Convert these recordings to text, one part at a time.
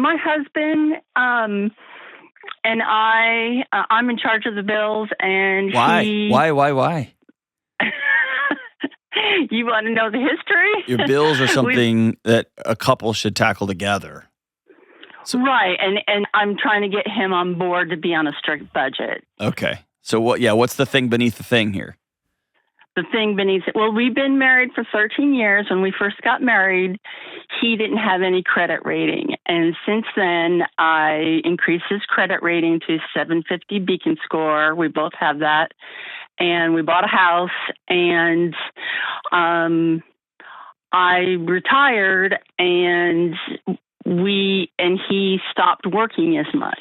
my husband and I'm in charge of the bills, and Why? Why? You want to know the history? Your bills are something that a couple should tackle together. Right, and I'm trying to get him on board to be on a strict budget. Okay. So what's the thing beneath the thing here? The thing beneath it. Well, we've been married for 13 years. When we first got married, he didn't have any credit rating. And since then, I increased his credit rating to 750 Beacon score. We both have that. And we bought a house, and I retired, and he stopped working as much.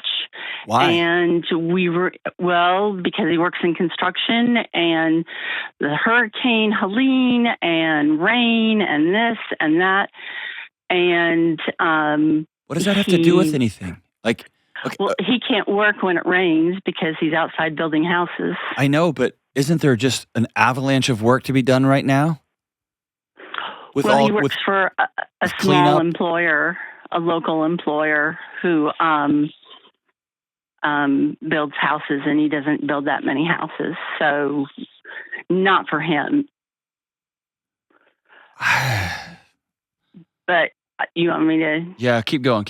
Why? And because he works in construction, and the Hurricane Helene and rain and this and that. And what does that have to do with anything? Like, okay, well, he can't work when it rains because he's outside building houses. I know, but isn't there just an avalanche of work to be done right now? He works for a small employer, a local employer who builds houses, and he doesn't build that many houses, so not for him. But you want me to? Yeah, keep going.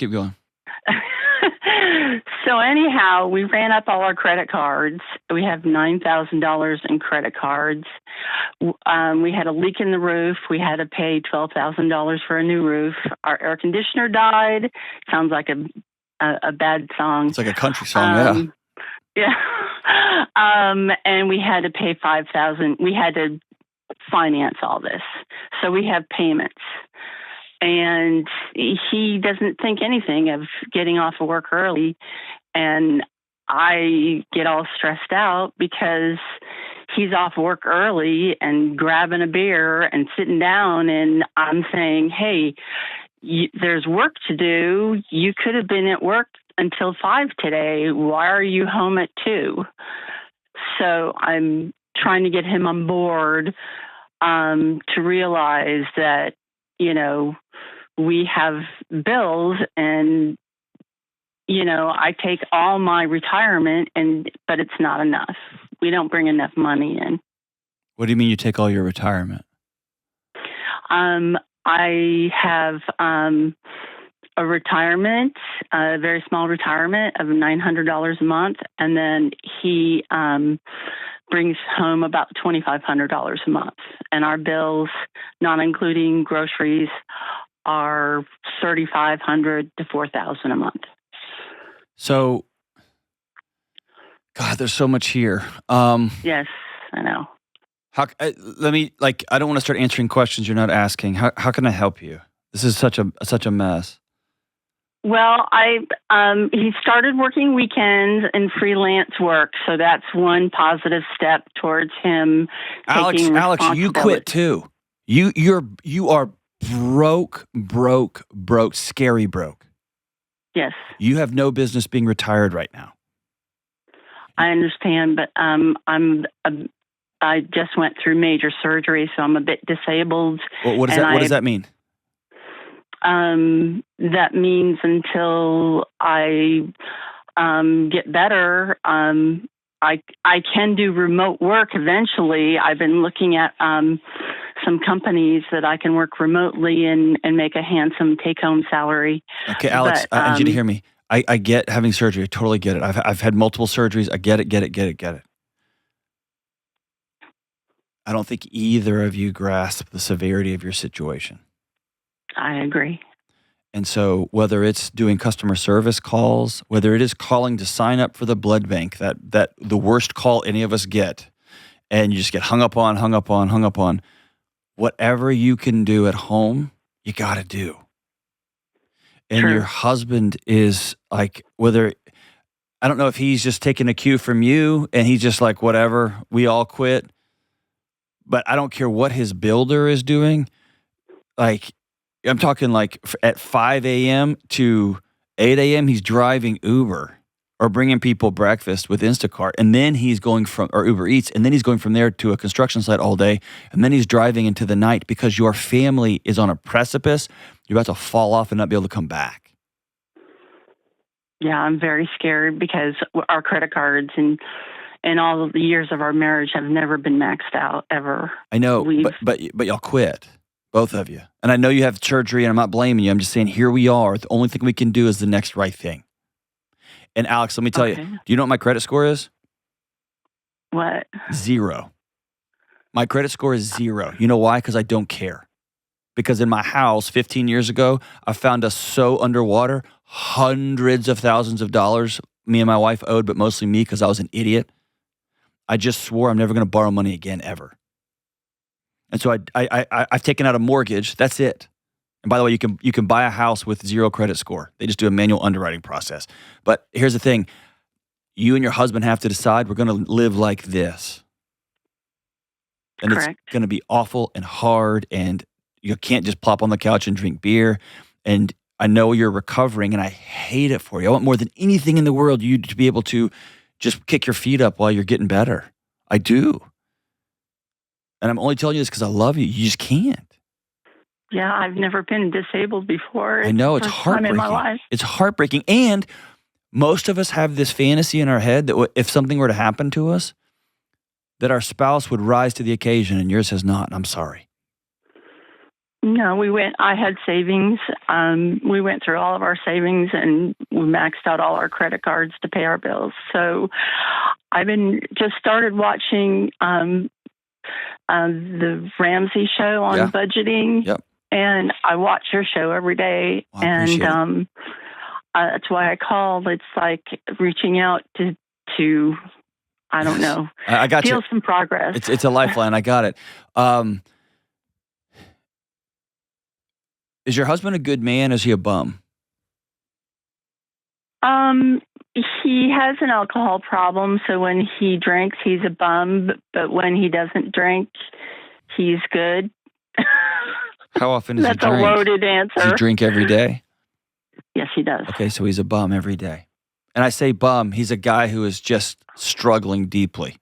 So anyhow, we ran up all our credit cards. We have $9,000 in credit cards. We had a leak in the roof. We had to pay $12,000 for a new roof. Our air conditioner died. Sounds like a bad song. It's like a country song, yeah. And we had to pay $5,000. We had to finance all this, so we have payments. And he doesn't think anything of getting off of work early. And I get all stressed out because he's off work early and grabbing a beer and sitting down. And I'm saying, hey, there's work to do. You could have been at work until 5 today. Why are you home at 2? So I'm trying to get him on board to realize that, we have bills, and, I take all my retirement, but it's not enough. We don't bring enough money in. What do you mean you take all your retirement? I have a retirement, a very small retirement of $900 a month, and then he brings home about $2,500 a month. And our bills, not including groceries, are $3,500 to $4,000 a month. So, God, there's so much here. Yes, I know. I don't want to start answering questions you're not asking. How can I help you? This is such a mess. Well, he started working weekends and freelance work, so that's one positive step towards him taking responsibility. Alex, you quit too. You are broke, scary broke. Yes. You have no business being retired right now. I understand, but I just went through major surgery, so I'm a bit disabled. Well, what does that mean? That means until I get better, I can do remote work eventually. I've been looking at some companies that I can work remotely and make a handsome take-home salary. Okay, Alex, I need you to hear me. I get having surgery. I totally get it. I've had multiple surgeries. I get it. I don't think either of you grasp the severity of your situation. I agree. And so whether it's doing customer service calls, whether it is calling to sign up for the blood bank, that the worst call any of us get, and you just get hung up on, whatever you can do at home, you got to do. And True. Your husband is like, I don't know if he's just taking a cue from you and he's just like, whatever, we all quit. But I don't care what his builder is doing. Like, I'm talking like at 5 a.m. to 8 a.m., he's driving Uber or bringing people breakfast with Instacart. And then he's going or Uber Eats, and then he's going from there to a construction site all day. And then he's driving into the night because your family is on a precipice. You're about to fall off and not be able to come back. Yeah, I'm very scared because our credit cards and all of the years of our marriage have never been maxed out ever. I know, We've but y'all quit, both of you. And I know you have surgery, and I'm not blaming you. I'm just saying, here we are. The only thing we can do is the next right thing. And Alex, let me tell you, okay. do you know what my credit score is? What? 0. My credit score is 0. You know why? Because I don't care. Because in my house 15 years ago, I found us so underwater, hundreds of thousands of dollars me and my wife owed, but mostly me because I was an idiot. I just swore I'm never going to borrow money again, ever. And so I've taken out a mortgage. That's it. And by the way, you can buy a house with 0 credit score. They just do a manual underwriting process. But here's the thing. You and your husband have to decide we're going to live like this. And Correct. It's going to be awful and hard, and you can't just plop on the couch and drink beer. And I know you're recovering, and I hate it for you. I want more than anything in the world you to be able to just kick your feet up while you're getting better. I do. And I'm only telling you this because I love you. You just can't. Yeah, I've never been disabled before. I know, it's the first time in my heartbreaking. life. It's heartbreaking. And most of us have this fantasy in our head that if something were to happen to us, that our spouse would rise to the occasion, and yours has not. And I'm sorry. No, I had savings. We went through all of our savings and we maxed out all our credit cards to pay our bills. So I've just started watching the Ramsey show on budgeting. Yep. And I watch your show every day. Well, I appreciate it. That's why I called. It's like reaching out to I don't know. I got feel you. some progress. It's a lifeline. I got it. Is your husband a good man? Is he a bum? He has an alcohol problem, so when he drinks, he's a bum. But when he doesn't drink, he's good. How often does he drink? That's a loaded answer. Does he drink every day? Yes, he does. Okay, so he's a bum every day. And I say bum, he's a guy who is just struggling deeply.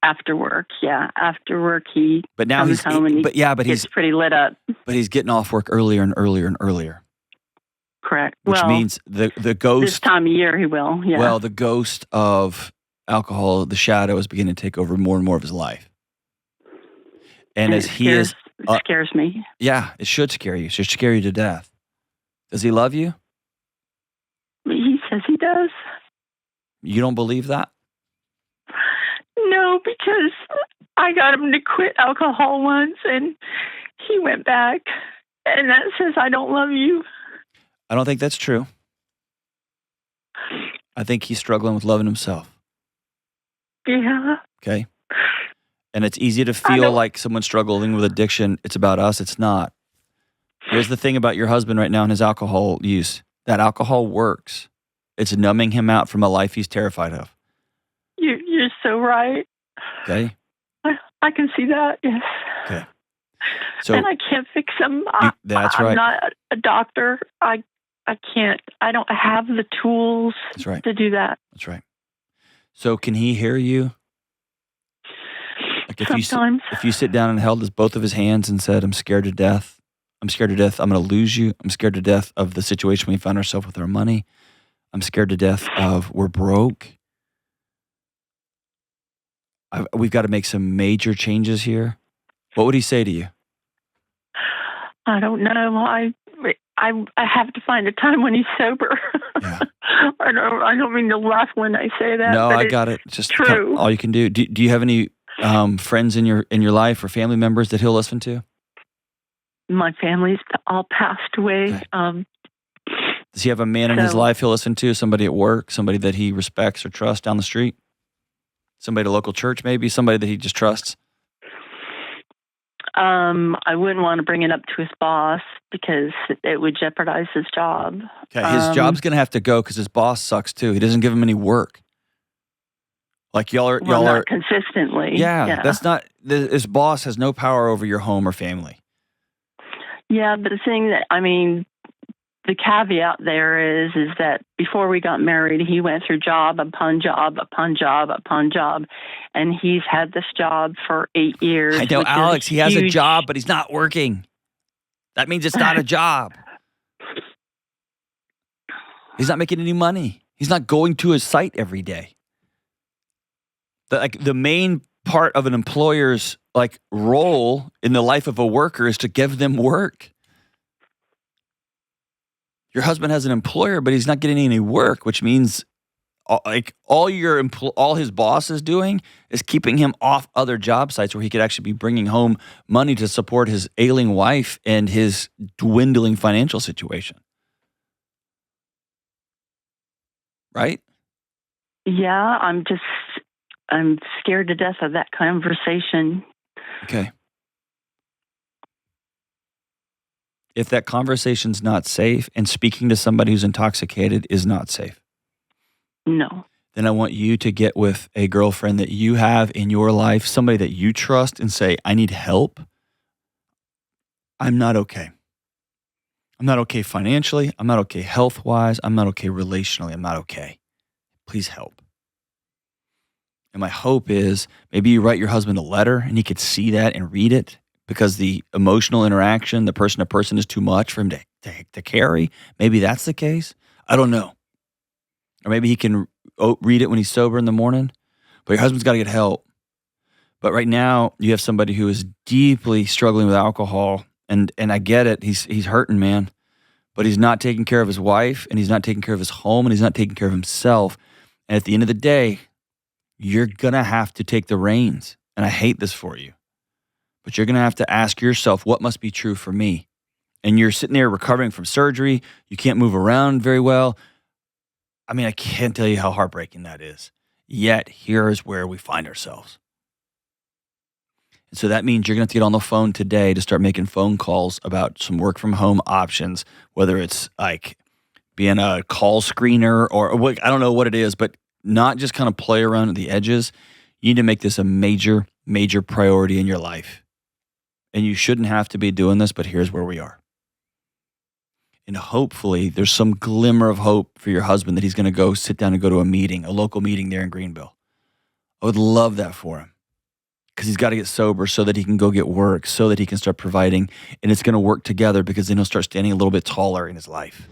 After work, yeah. After work, he comes home and he's pretty lit up. But he's getting off work earlier and earlier and earlier. Correct. Which means the ghost. This time of year, he will. Yeah. Well, the ghost of alcohol, the shadow, is beginning to take over more and more of his life. And as it scares me. Yeah, it should scare you. It should scare you to death. Does he love you? He says he does. You don't believe that? No, because I got him to quit alcohol once, and he went back, and that says I don't love you. I don't think that's true. I think he's struggling with loving himself. Yeah. Okay. And it's easy to feel like someone's struggling with addiction. It's about us. It's not. Here's the thing about your husband right now and his alcohol use. That alcohol works. It's numbing him out from a life he's terrified of. You're so right. Okay. I can see that, yes. Okay. So, and I can't fix him. That's right. I'm not a doctor. I can't. I don't have the tools to do that. That's right. So can he hear you? Like Sometimes. If you sit down and held both of his hands and said, I'm scared to death. I'm scared to death. I'm going to lose you. I'm scared to death of the situation we found ourselves with our money. I'm scared to death of we're broke. We've got to make some major changes here. What would he say to you? I don't know. I have to find a time when he's sober. Yeah. I don't mean to laugh when I say that. No, but I got it. Just true. All you can do. Do you have any friends in your life or family members that he'll listen to? My family's all passed away. Okay. Does he have a man in his life he'll listen to? Somebody at work? Somebody that he respects or trusts down the street? Somebody at a local church, maybe? Somebody that he just trusts? I wouldn't want to bring it up to his boss because it would jeopardize his job. Okay, his job's going to have to go because his boss sucks too. He doesn't give him any work. Like y'all are not consistently. Yeah, that's not. His boss has no power over your home or family. Yeah, but the thing the caveat there is that before we got married, he went through job upon job upon job upon job, and he's had this job for 8 years. I know, Alex, he has a job, but he's not working. That means it's not a job. He's not making any money. He's not going to his site every day. The main part of an employer's role in the life of a worker is to give them work. Your husband has an employer, but he's not getting any work, which means all his boss is doing is keeping him off other job sites where he could actually be bringing home money to support his ailing wife and his dwindling financial situation. Right? Yeah, I'm scared to death of that conversation. Okay. If that conversation's not safe and speaking to somebody who's intoxicated is not safe, no, then I want you to get with a girlfriend that you have in your life, somebody that you trust, and say, I need help. I'm not okay. I'm not okay financially. I'm not okay health-wise. I'm not okay relationally. I'm not okay. Please help. And my hope is maybe you write your husband a letter and he could see that and read it because the emotional interaction, the person to person is too much for him to carry. Maybe that's the case. I don't know. Or maybe he can read it when he's sober in the morning. But your husband's got to get help. But right now you have somebody who is deeply struggling with alcohol. And I get it. He's hurting, man. But he's not taking care of his wife, and he's not taking care of his home, and he's not taking care of himself. And at the end of the day, you're going to have to take the reins. And I hate this for you. But you're going to have to ask yourself, what must be true for me? And you're sitting there recovering from surgery. You can't move around very well. I mean, I can't tell you how heartbreaking that is. Yet, here is where we find ourselves. And so that means you're going to have to get on the phone today to start making phone calls about some work from home options, whether it's being a call screener or what, I don't know what it is, but not just kind of play around at the edges. You need to make this a major, major priority in your life. And you shouldn't have to be doing this, but here's where we are. And hopefully there's some glimmer of hope for your husband that he's going to go sit down and go to a meeting, a local meeting there in Greenville. I would love that for him because he's got to get sober so that he can go get work, so that he can start providing, and it's going to work together because then he'll start standing a little bit taller in his life.